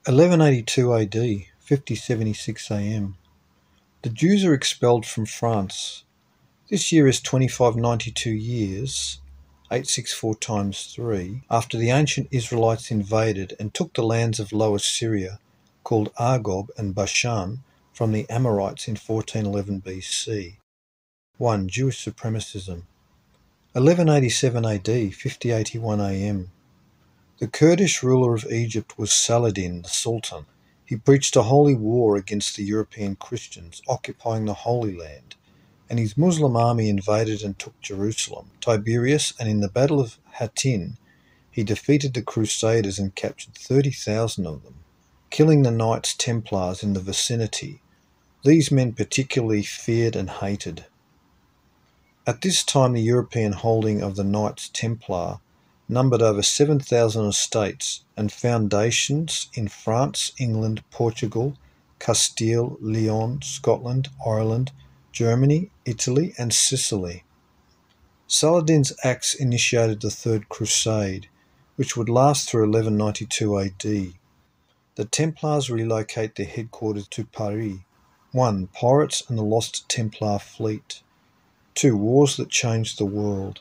1182 AD, 5076 AM. The Jews are expelled from France. This year is 2592 years, 864 times 3, after the ancient Israelites invaded and took the lands of Lower Syria, called Argob and Bashan, from the Amorites in 1411 BC. 1. Jewish supremacism. 1187 AD, 5081 AM. The Kurdish ruler of Egypt was Saladin, the Sultan. He preached a holy war against the European Christians occupying the Holy Land, and his Muslim army invaded and took Jerusalem, Tiberias, and in the Battle of Hattin, he defeated the Crusaders and captured 30,000 of them, killing the Knights Templars in the vicinity. These men particularly feared and hated. At this time, the European holding of the Knights Templar numbered over 7,000 estates and foundations in France, England, Portugal, Castile, Leon, Scotland, Ireland, Germany, Italy, and Sicily. Saladin's acts initiated the Third Crusade, which would last through 1192 AD. The Templars relocate their headquarters to Paris. 1. Pirates and the Lost Templar Fleet. 2. Wars that changed the world.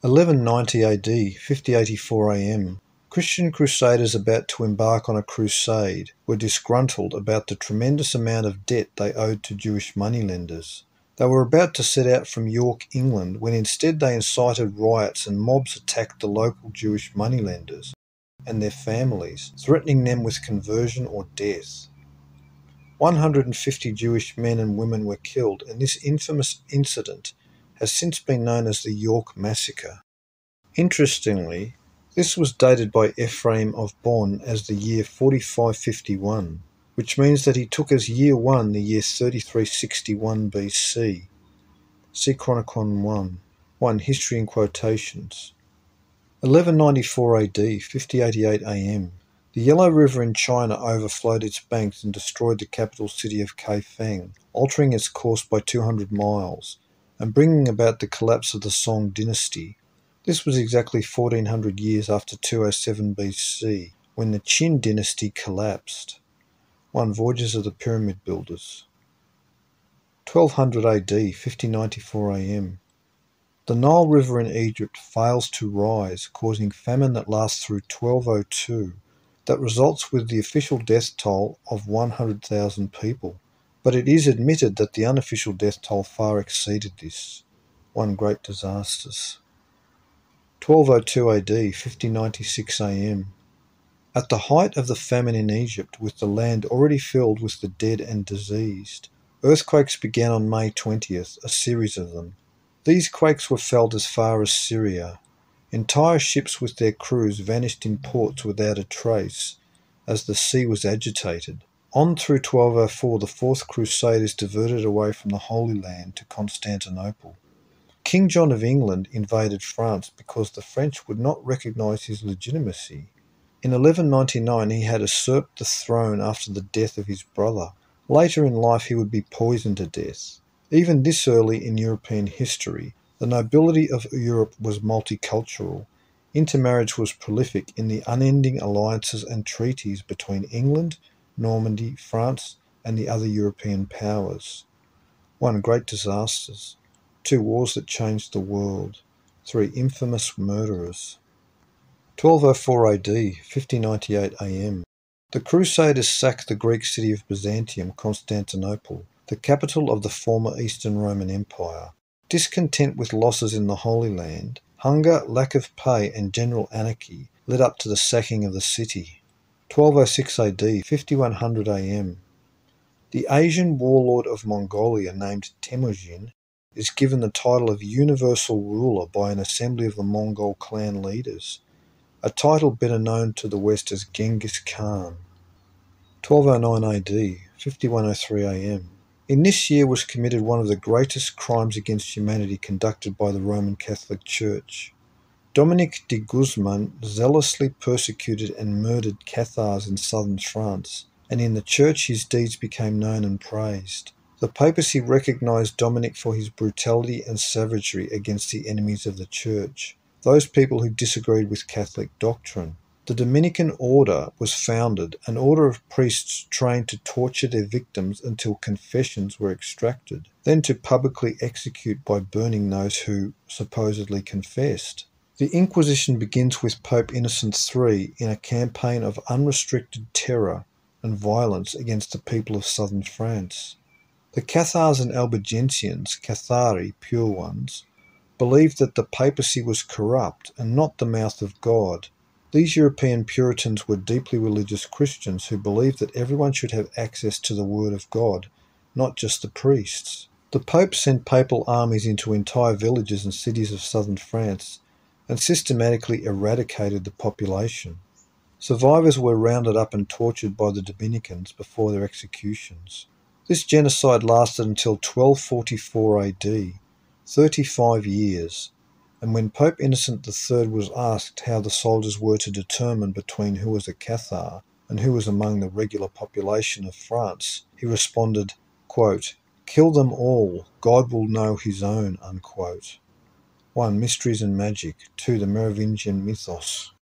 1190 AD, 5084 AM. Christian crusaders about to embark on a crusade were disgruntled about the tremendous amount of debt they owed to Jewish moneylenders. They were about to set out from York, England, when instead they incited riots and mobs attacked the local Jewish moneylenders and their families, threatening them with conversion or death. 150 Jewish men and women were killed, and this infamous incident has since been known as the York Massacre. Interestingly, this was dated by Ephraim of Bonn as the year 4551, which means that he took as year 1 the year 3361 BC. See CHRONICON 1. 1. History in quotations. 1194 AD, 5088 AM. The Yellow River in China overflowed its banks and destroyed the capital city of Kaifeng, altering its course by 200 miles, and bringing about the collapse of the Song dynasty. This was exactly 1400 years after 207 BC, when the Qin dynasty collapsed. 1. Voyages of the Pyramid Builders. 1200 AD, 5094 AM. The Nile River in Egypt fails to rise, causing famine that lasts through 1202, that results with the official death toll of 100,000 people. But it is admitted that the unofficial death toll far exceeded this. 1. Great Disasters. 1202 AD, 5096 AM. At the height of the famine in Egypt, with the land already filled with the dead and diseased, earthquakes began on May 20th, a series of them. These quakes were felt as far as Syria. Entire ships with their crews vanished in ports without a trace, as the sea was agitated. On through 1204, the Fourth Crusade is diverted away from the Holy Land to Constantinople. King John of England invaded France because the French would not recognise his legitimacy. In 1199 he had usurped the throne after the death of his brother. Later in life he would be poisoned to death. Even this early in European history, the nobility of Europe was multicultural. Intermarriage was prolific in the unending alliances and treaties between England, Normandy, France, and the other European powers. 1. Great Disasters. 2. Wars that changed the world. 3. Infamous murderers. 1204 AD, 5098 AM. The Crusaders sacked the Greek city of Byzantium, Constantinople, the capital of the former Eastern Roman Empire. Discontent with losses in the Holy Land, hunger, lack of pay, and general anarchy led up to the sacking of the city. 1206 AD, 5100 AM. The Asian warlord of Mongolia named Temujin is given the title of universal ruler by an assembly of the Mongol clan leaders, a title better known to the West as Genghis Khan. 1209 AD, 5103 AM. In this year was committed one of the greatest crimes against humanity conducted by the Roman Catholic Church. Dominic de Guzman zealously persecuted and murdered Cathars in southern France, and in the Church his deeds became known and praised. The papacy recognised Dominic for his brutality and savagery against the enemies of the Church, those people who disagreed with Catholic doctrine. The Dominican order was founded, an order of priests trained to torture their victims until confessions were extracted, then to publicly execute by burning those who supposedly confessed. The Inquisition begins with Pope Innocent III in a campaign of unrestricted terror and violence against the people of southern France. The Cathars and Albigensians, Cathari, pure ones, believed that the papacy was corrupt and not the mouth of God. These European Puritans were deeply religious Christians who believed that everyone should have access to the Word of God, not just the priests. The Pope sent papal armies into entire villages and cities of southern France and systematically eradicated the population. Survivors were rounded up and tortured by the Dominicans before their executions. This genocide lasted until 1244 AD, 35 years, and when Pope Innocent III was asked how the soldiers were to determine between who was a Cathar and who was among the regular population of France, he responded, quote, "Kill them all, God will know his own," unquote. 1. Mysteries and Magic. 2. The Merovingian Mythos.